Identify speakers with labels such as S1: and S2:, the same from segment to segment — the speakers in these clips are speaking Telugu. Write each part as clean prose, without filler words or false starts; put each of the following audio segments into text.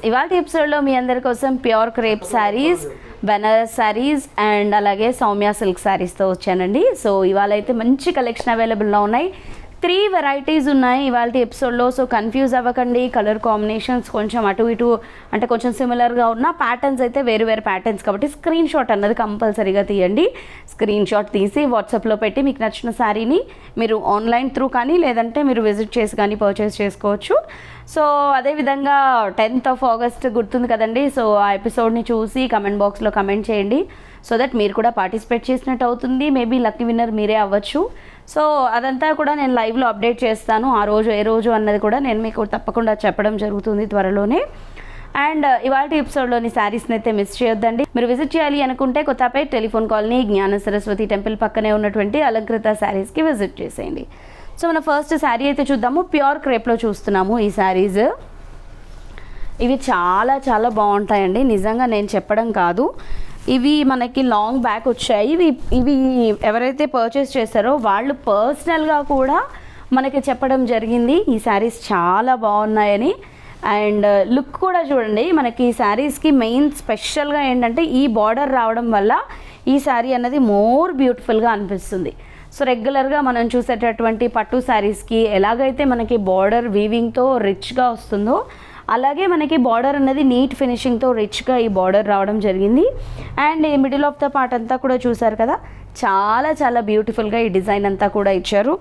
S1: ఇవాళ ఎపిసోడ్లో మీ అందరి కోసం pure crepe saris, Banaras saris and అలాగే సౌమ్య సిల్క్ శారీస్తో వచ్చానండి. సో ఇవాళ అయితే మంచి కలెక్షన్ అవైలబుల్లో ఉన్నాయి. 3 వెరైటీస్ ఉన్నాయి ఇవాళ ఎపిసోడ్లో. సో కన్ఫ్యూజ్ అవ్వకండి. కలర్ కాంబినేషన్స్ కొంచెం అటు ఇటు అంటే కొంచెం సిమిలర్గా ఉన్న ప్యాటర్న్స్ అయితే వేరు వేరు ప్యాటర్న్స్ కాబట్టి స్క్రీన్ షాట్ అన్నది కంపల్సరీగా తీయండి. స్క్రీన్ షాట్ తీసి వాట్సాప్లో పెట్టి మీకు నచ్చిన శారీని మీరు ఆన్లైన్ త్రూ కానీ లేదంటే మీరు విజిట్ చేసి కానీ పర్చేస్ చేసుకోవచ్చు. సో అదేవిధంగా 10th ఆగస్ట్ గుర్తుంది కదండి. సో ఆ ఎపిసోడ్ని చూసి కమెంట్ బాక్స్లో కమెంట్ చేయండి. సో దట్ మీరు కూడా పార్టిసిపేట్ చేసినట్టు అవుతుంది. మేబీ లక్కీ విన్నర్ మీరే అవ్వచ్చు. సో అదంతా కూడా నేను లైవ్లో అప్డేట్ చేస్తాను. ఆ రోజు ఏ రోజు అన్నది కూడా నేను మీకు తప్పకుండా చెప్పడం జరుగుతుంది త్వరలోనే. అండ్ ఇవాళ ఎపిసోడ్లోని శారీస్ని అయితే మిస్ చేయొద్దండి. మీరు విజిట్ చేయాలి అనుకుంటే కొత్తపేట్ టెలిఫోన్ కాలనీ జ్ఞాన సరస్వతి టెంపుల్ పక్కనే ఉన్నటువంటి అలంకృత శారీస్కి విజిట్ చేసేయండి. సో మన ఫస్ట్ శారీ అయితే చూద్దాము. ప్యూర్ క్రేప్లో చూస్తున్నాము ఈ శారీస్. ఇవి చాలా చాలా బాగుంటాయండి. నిజంగా నేను చెప్పడం కాదు, ఇవి మనకి లాంగ్ బ్యాక్ వచ్చాయి. ఇవి ఎవరైతే పర్చేస్ చేస్తారో వాళ్ళు పర్సనల్గా కూడా మనకి చెప్పడం జరిగింది ఈ శారీస్ చాలా బాగున్నాయని. అండ్ లుక్ కూడా చూడండి, మనకి ఈ శారీస్కి మెయిన్ స్పెషల్గా ఏంటంటే ఈ బార్డర్ రావడం వల్ల ఈ శారీ అన్నది మోర్ బ్యూటిఫుల్గా అనిపిస్తుంది. సో రెగ్యులర్గా మనం చూసేటటువంటి పట్టు శారీస్కి ఎలాగైతే మనకి బార్డర్ వీవింగ్తో రిచ్గా వస్తుందో అలాగే మనకి బార్డర్ అనేది నీట్ ఫినిషింగ్తో రిచ్గా ఈ బార్డర్ రావడం జరిగింది. అండ్ ఈ మిడిల్ ఆఫ్ ద పార్ట్ అంతా కూడా చూసారు కదా, చాలా చాలా బ్యూటిఫుల్గా ఈ డిజైన్ అంతా కూడా ఇచ్చారు.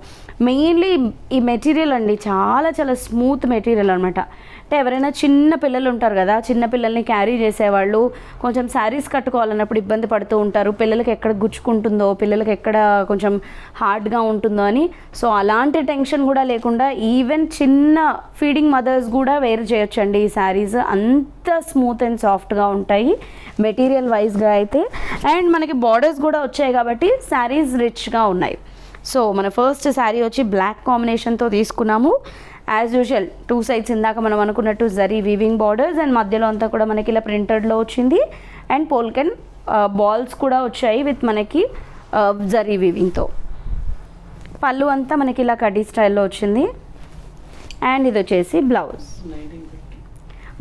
S1: మెయిన్లీ ఈ మెటీరియల్ అండి చాలా చాలా స్మూత్ మెటీరియల్ అనమాట. అంటే ఎవరైనా చిన్న పిల్లలు ఉంటారు కదా, చిన్న పిల్లల్ని క్యారీ చేసేవాళ్ళు కొంచెం శారీస్ కట్టుకోవాలన్నప్పుడు ఇబ్బంది పడుతూ ఉంటారు. పిల్లలకి ఎక్కడ గుచ్చుకుంటుందో, పిల్లలకి ఎక్కడ కొంచెం హార్డ్గా ఉంటుందో అని. సో అలాంటి టెన్షన్ కూడా లేకుండా ఈవెన్ చిన్న ఫీడింగ్ మదర్స్ కూడా వేర్ చేయొచ్చండి ఈ శారీస్. అంత స్మూత్ అండ్ సాఫ్ట్గా ఉంటాయి మెటీరియల్ వైజ్గా అయితే. అండ్ మనకి బార్డర్స్ కూడా వచ్చాయి కాబట్టి శారీస్ రిచ్గా ఉన్నాయి. సో మన ఫస్ట్ శారీ వచ్చి బ్లాక్ కాంబినేషన్తో తీసుకున్నాము. యాజ్ యూజువల్ 2 సైడ్స్ ఇందాక మనం అనుకున్నట్టు జరీ వీవింగ్ బార్డర్స్ అండ్ మధ్యలో అంతా కూడా మనకి ఇలా ప్రింటెడ్లో వచ్చింది. అండ్ పోల్కెన్ బాల్స్ కూడా వచ్చాయి విత్ మనకి జరీ వీవింగ్తో. పళ్ళు అంతా మనకి ఇలా కడ్డీ స్టైల్లో వచ్చింది. అండ్ ఇది వచ్చేసి బ్లౌజ్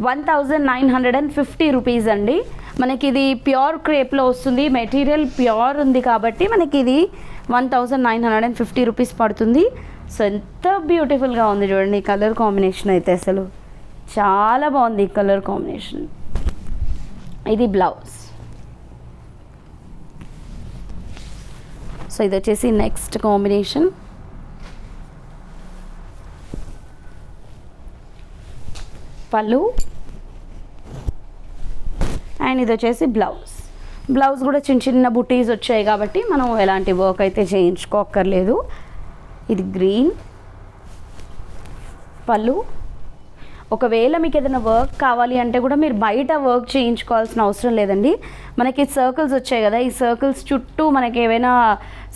S1: 1950 రూపీస్ అండి. మనకి ఇది ప్యూర్ క్రేప్లో వస్తుంది. మెటీరియల్ ప్యూర్ ఉంది కాబట్టి మనకి ఇది 1950 రూపీస్ పడుతుంది. సో ఎంత బ్యూటిఫుల్గా ఉంది చూడండి. కలర్ కాంబినేషన్ అయితే అసలు చాలా బాగుంది ఈ కలర్ కాంబినేషన్. ఇది బ్లౌజ్. సో ఇది వచ్చేసి నెక్స్ట్ కాంబినేషన్. పళ్ళు అండ్ ఇది వచ్చేసి బ్లౌజ్ కూడా చిన్న చిన్న బుటీస్ వచ్చాయి కాబట్టి మనం ఎలాంటి వర్క్ అయితే చేయించుకోక్కర్లేదు. ఇది గ్రీన్ పళ్ళు. ఒకవేళ మీకు ఏదైనా వర్క్ కావాలి అంటే కూడా మీరు బయట వర్క్ చేయించుకోవాల్సిన అవసరం లేదండి. మనకి సర్కిల్స్ వచ్చాయి కదా, ఈ సర్కిల్స్ చుట్టూ మనకి ఏవైనా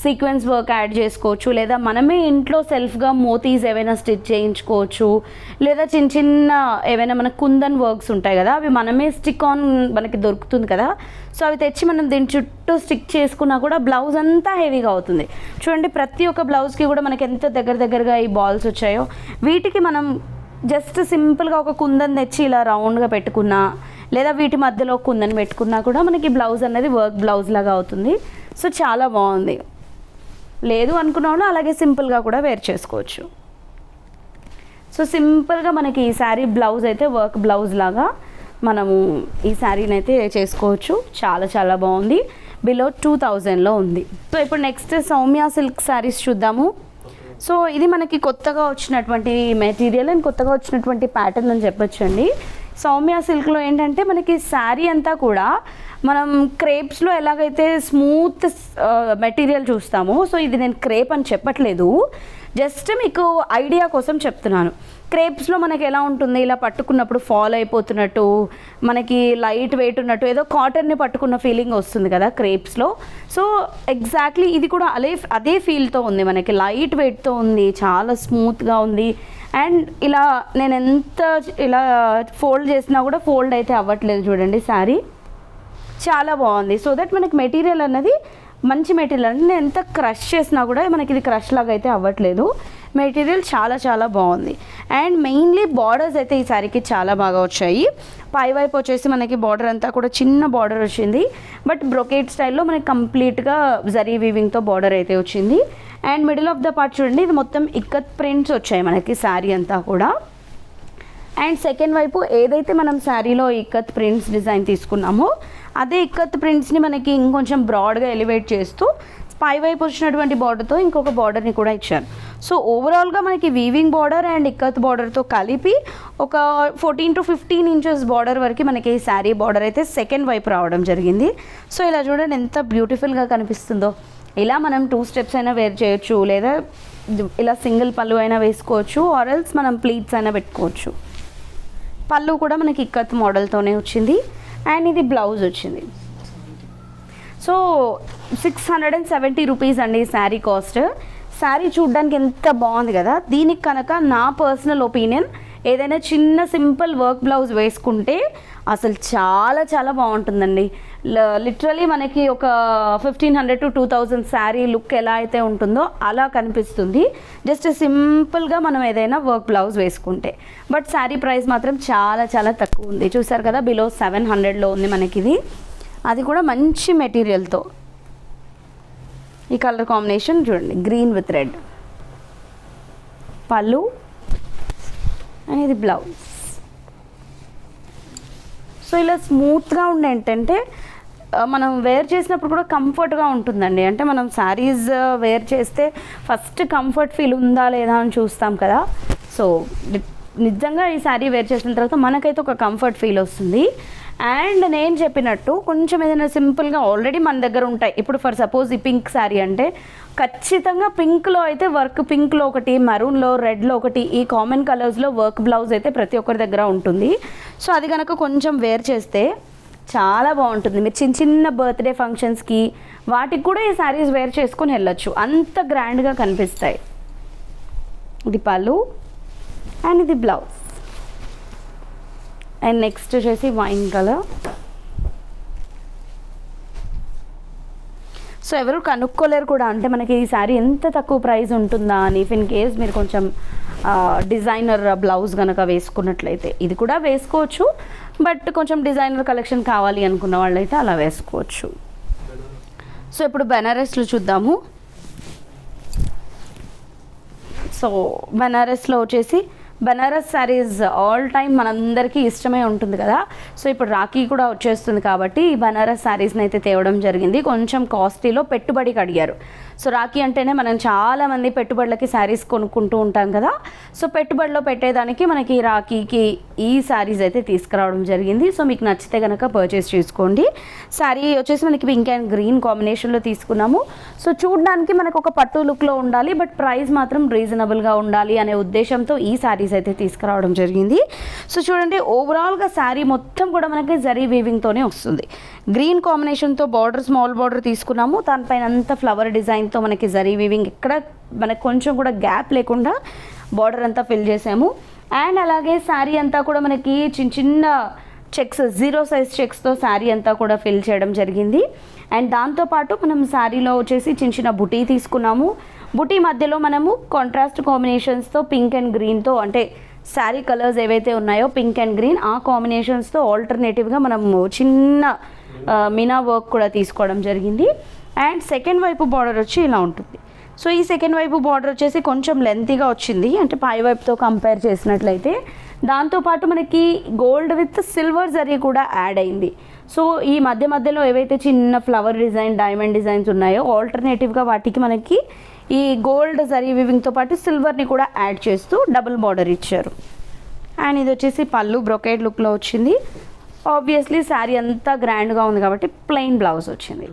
S1: సీక్వెన్స్ వర్క్ యాడ్ చేసుకోవచ్చు, లేదా మనమే ఇంట్లో సెల్ఫ్గా మోతీస్ ఏవైనా స్టిచ్ చేయించుకోవచ్చు, లేదా చిన్న చిన్న ఏవైనా మన కుందన్ వర్క్స్ ఉంటాయి కదా, అవి మనమే స్టిక్ ఆన్ మనకి దొరుకుతుంది కదా. సో అవి తెచ్చి మనం దీని చుట్టూ స్టిక్ చేసుకున్నా కూడా బ్లౌజ్ అంతా హెవీగా అవుతుంది. చూడండి ప్రతి ఒక్క బ్లౌజ్కి కూడా మనకి ఎంత దగ్గరగా ఈ బాల్స్ వచ్చాయో. వీటికి మనం జస్ట్ సింపుల్గా ఒక కుందన్ తెచ్చి ఇలా రౌండ్గా పెట్టుకున్నా, లేదా వీటి మధ్యలో కుందన్ పెట్టుకున్నా కూడా మనకి బ్లౌజ్ అనేది వర్క్ బ్లౌజ్ లాగా అవుతుంది. సో చాలా బాగుంది. లేదు అనుకున్న వాళ్ళు అలాగే సింపుల్గా కూడా వేర్ చేసుకోవచ్చు. సో సింపుల్గా మనకి ఈ శారీ బ్లౌజ్ అయితే వర్క్ బ్లౌజ్ లాగా మనము ఈ శారీని అయితే చేసుకోవచ్చు. చాలా చాలా బాగుంది. బిలో 2000లో ఉంది. సో ఇప్పుడు నెక్స్ట్ సౌమ్య సిల్క్ శారీస్ చూద్దాము. సో ఇది మనకి కొత్తగా వచ్చినటువంటి మెటీరియల్ అండ్ కొత్తగా వచ్చినటువంటి ప్యాటర్న్ అని చెప్పొచ్చండి. సౌమ్య సిల్క్లో ఏంటంటే మనకి శారీ అంతా కూడా మనం క్రేప్స్లో ఎలాగైతే స్మూత్ మెటీరియల్ చూస్తామో, సో ఇది నేను క్రేప్ అని చెప్పట్లేదు, జస్ట్ మీకు ఐడియా కోసం చెప్తున్నాను. క్రేప్స్లో మనకి ఎలా ఉంటుంది, ఇలా పట్టుకున్నప్పుడు ఫాల్ అయిపోతున్నట్టు, మనకి లైట్ వెయిట్ ఉన్నట్టు, ఏదో కాటన్ని పట్టుకున్న ఫీలింగ్ వస్తుంది కదా క్రేప్స్లో. సో ఎగ్జాక్ట్లీ ఇది కూడా అదే ఫీల్తో ఉంది. మనకి లైట్ వెయిట్తో ఉంది, చాలా స్మూత్గా ఉంది. అండ్ ఇలా నేను ఎంత ఇలా ఫోల్డ్ చేసినా కూడా ఫోల్డ్ అయితే అవ్వట్లేదు చూడండి. శారీ చాలా బాగుంది. సో దట్ మనకి మెటీరియల్ అన్నది మంచి మెటీరియల్ అంటే నేను ఎంత క్రష్ చేసినా కూడా మనకి ఇది క్రష్ లాగా అయితే అవ్వట్లేదు. మెటీరియల్ చాలా చాలా బాగుంది. అండ్ మెయిన్లీ బార్డర్స్ అయితే ఈ శారీకి చాలా బాగా వచ్చాయి. పై వైపు వచ్చేసి మనకి బార్డర్ అంతా కూడా చిన్న బార్డర్ వచ్చింది, బట్ బ్రొకేట్ స్టైల్లో మనకి కంప్లీట్గా జరీ వీవింగ్తో బార్డర్ అయితే వచ్చింది. And middle of the part చూడండి, ఇది మొత్తం ఇక్కత్ ప్రింట్స్ వచ్చాయి మనకి శారీ అంతా కూడా. అండ్ సెకండ్ వైపు ఏదైతే మనం శారీలో ఇక్కత్ ప్రింట్స్ డిజైన్ తీసుకున్నామో అదే ఇక్కత్ ప్రింట్స్ని మనకి ఇంకొంచెం బ్రాడ్గా ఎలివేట్ చేస్తూ పై వైపు వచ్చినటువంటి బార్డర్తో ఇంకొక బార్డర్ని కూడా ఇచ్చారు. సో ఓవరాల్గా మనకి వీవింగ్ బార్డర్ అండ్ ఇక్కత్ బార్డర్తో కలిపి ఒక 14 to 15 ఇంచెస్ బార్డర్ వరకు మనకి ఈ శారీ బార్డర్ అయితే సెకండ్ వైపు రావడం జరిగింది. సో ఇలా చూడండి ఎంత బ్యూటిఫుల్గా కనిపిస్తుందో. ఇలా మనం 2 స్టెప్స్ అయినా వేర్ చేయొచ్చు, లేదా ఇలా సింగిల్ పళ్ళు అయినా వేసుకోవచ్చు, ఆర్ఎల్స్ మనం ప్లీట్స్ అయినా పెట్టుకోవచ్చు. పళ్ళు కూడా మనకి ఇక్కత్ మోడల్తోనే వచ్చింది. అండ్ ఇది బ్లౌజ్ వచ్చింది. సో 670 రూపీస్ అండి శారీ కాస్ట్. శారీ చూడ్డానికి ఎంత బాగుంది కదా. దీనికి కనుక నా పర్సనల్ ఒపీనియన్ ఏదైనా చిన్న సింపుల్ వర్క్ బ్లౌజ్ వేసుకుంటే అసలు చాలా చాలా బాగుంటుందండి. లిటరలీ మనకి ఒక 1500 to 2000 శారీ లుక్ ఎలా అయితే ఉంటుందో అలా కనిపిస్తుంది జస్ట్ సింపుల్గా మనం ఏదైనా వర్క్ బ్లౌజ్ వేసుకుంటే. బట్ శారీ ప్రైస్ మాత్రం చాలా చాలా తక్కువ ఉంది. చూసారు కదా, బిలో 700లో ఉంది మనకి ఇది. అది కూడా మంచి మెటీరియల్తో. ఈ కలర్ కాంబినేషన్ చూడండి, గ్రీన్ విత్ రెడ్. పళ్ళు అండ్ ఇది బ్లౌజ్. సో ఇలా స్మూత్గా ఉండే ఏంటంటే మనం వేర్ చేసినప్పుడు కూడా కంఫర్ట్గా ఉంటుందండి. అంటే మనం శారీస్ వేర్ చేస్తే ఫస్ట్ కంఫర్ట్ ఫీల్ ఉందా లేదా అని చూస్తాం కదా. సో నిజంగా ఈ శారీ వేర్ చేసిన తర్వాత మనకైతే ఒక కంఫర్ట్ ఫీల్ వస్తుంది. అండ్ నేను చెప్పినట్టు కొంచెం ఏదైనా సింపుల్గా ఆల్రెడీ మన దగ్గర ఉంటాయి. ఇప్పుడు ఫర్ సపోజ్ ఈ పింక్ శారీ అంటే ఖచ్చితంగా పింక్లో అయితే వర్క్, పింక్లో ఒకటి, మరూన్లో, రెడ్లో ఒకటి, ఈ కామన్ కలర్స్లో వర్క్ బ్లౌజ్ అయితే ప్రతి ఒక్కరి దగ్గర ఉంటుంది. సో అది కనుక కొంచెం వేర్ చేస్తే చాలా బాగుంటుంది. మీరు చిన్న చిన్న బర్త్డే ఫంక్షన్స్కి వాటికి కూడా ఈ శారీస్ వేర్ చేసుకొని వెళ్ళొచ్చు, అంత గ్రాండ్గా కనిపిస్తాయి. ఇది పళ్ళు అండ్ ఇది బ్లౌజ్. అండ్ నెక్స్ట్ వచ్చేసి వైన్ కలర్. సో ఎవరు కనుక్కోలేరు కూడా, అంటే మనకి ఈ శారీ ఎంత తక్కువ ప్రైస్ ఉంటుందా అని. ఇఫ్ ఇన్ కేస్ మీరు కొంచెం డిజైనర్ బ్లౌజ్ కనుక వేసుకున్నట్లయితే ఇది కూడా వేసుకోవచ్చు, బట్ కొంచెం డిజైనర్ కలెక్షన్ కావాలి అనుకున్న వాళ్ళైతే అలా వేసుకోవచ్చు. సో ఇప్పుడు బెనారస్లో చూద్దాము. సో బెనారస్లో వచ్చేసి బనారస్ శారీస్ ఆల్ టైమ్ మనందరికీ ఇష్టమే ఉంటుంది కదా. సో ఇప్పుడు రాఖీ కూడా వచ్చేస్తుంది కాబట్టి ఈ బనారస్ శారీస్ని అయితే తేవడం జరిగింది. కొంచెం కాస్ట్లీలో పెట్టుబడికి అడిగారు. సో రాఖీ అంటేనే మనం చాలామంది పెట్టుబడులకి శారీస్ కొనుక్కుంటూ ఉంటాం కదా. సో పెట్టుబడిలో పెట్టేదానికి మనకి రాఖీకి ఈ శారీస్ అయితే తీసుకురావడం జరిగింది. సో మీకు నచ్చితే కనుక పర్చేస్ చేసుకోండి. శారీ వచ్చేసి మనకి పింక్ అండ్ గ్రీన్ కాంబినేషన్లో తీసుకున్నాము. సో చూడడానికి మనకు ఒక పట్టు లుక్లో ఉండాలి, బట్ ప్రైస్ మాత్రం రీజనబుల్గా ఉండాలి అనే ఉద్దేశంతో ఈ శారీస్ అయితే తీసుకురావడం జరిగింది. సో చూడండి, ఓవరాల్గా శారీ మొత్తం కూడా మనకి జరీ వీవింగ్తోనే వస్తుంది. గ్రీన్ కాంబినేషన్తో బార్డర్, స్మాల్ బార్డర్ తీసుకున్నాము. దానిపైన అంతా ఫ్లవర్ డిజైన్తో మనకి జరీ వీవింగ్, ఎక్కడ మనకు కొంచెం కూడా గ్యాప్ లేకుండా బార్డర్ అంతా ఫిల్ చేసాము. అండ్ అలాగే శారీ అంతా కూడా మనకి చిన్న చిన్న చెక్స్, 0 సైజ్ చెక్స్తో శారీ అంతా కూడా ఫిల్ చేయడం జరిగింది. అండ్ దాంతోపాటు మనం శారీలో వచ్చేసి చిన్న చిన్న బుటీ తీసుకున్నాము. బుటీ మధ్యలో మనము కాంట్రాస్ట్ కాంబినేషన్స్తో పింక్ అండ్ గ్రీన్తో, అంటే శారీ కలర్స్ ఏవైతే ఉన్నాయో పింక్ అండ్ గ్రీన్, ఆ కాంబినేషన్స్తో ఆల్టర్నేటివ్గా మనము చిన్న మీనా వర్క్ కూడా తీసుకోవడం జరిగింది. అండ్ సెకండ్ వైపు బార్డర్ వచ్చి ఇలా ఉంటుంది. సో ఈ సెకండ్ వైపు బార్డర్ వచ్చేసి కొంచెం లెంతీగా వచ్చింది, అంటే పై వైపుతో కంపేర్ చేసినట్లయితే. దాంతోపాటు మనకి గోల్డ్ విత్ సిల్వర్ జరీ కూడా యాడ్ అయింది. సో ఈ మధ్య మధ్యలో ఏవైతే చిన్న ఫ్లవర్ డిజైన్, డైమండ్ డిజైన్స్ ఉన్నాయో ఆల్టర్నేటివ్గా వాటికి మనకి ఈ గోల్డ్ జరీ వివింగ్తో పాటు సిల్వర్ని కూడా యాడ్ చేస్తూ డబుల్ బార్డర్ ఇచ్చారు. అండ్ ఇది వచ్చేసి పళ్ళు బ్రొకేడ్ లుక్లో వచ్చింది. ఆబ్వియస్లీ శారీ అంతా గ్రాండ్గా ఉంది కాబట్టి ప్లెయిన్ బ్లౌజ్ వచ్చింది.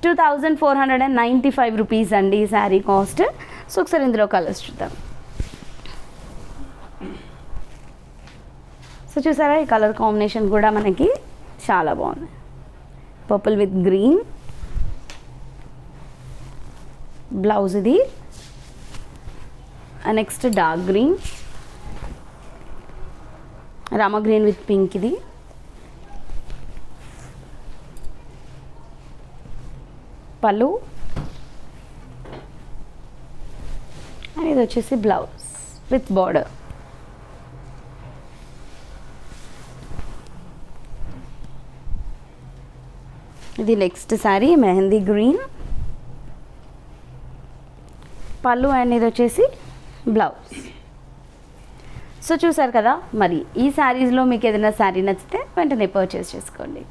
S1: 2495 రూపీస్ అండి ఈ శారీ కాస్ట్. సో ఒకసారి ఇందులో కలర్స్ చూద్దాం. సో చూసారా, ఈ కలర్ కాంబినేషన్ కూడా మనకి చాలా బాగుంది. పర్పుల్ విత్ గ్రీన్ బ్లౌజ్ ఇది. Next dark green, Rama green with pink ఇది. పళ్ళు అండ్ ఇది వచ్చేసి బ్లౌజ్ విత్ బార్డర్. ఇది నెక్స్ట్ శారీ మెహందీ గ్రీన్, పళ్ళు అండ్ ఇది వచ్చేసి బ్లౌజ్. సో చూసారు కదా, మరి ఈ శారీస్లో మీకు ఏదైనా శారీ నచ్చితే వెంటనే పర్చేస్ చేసుకోండి.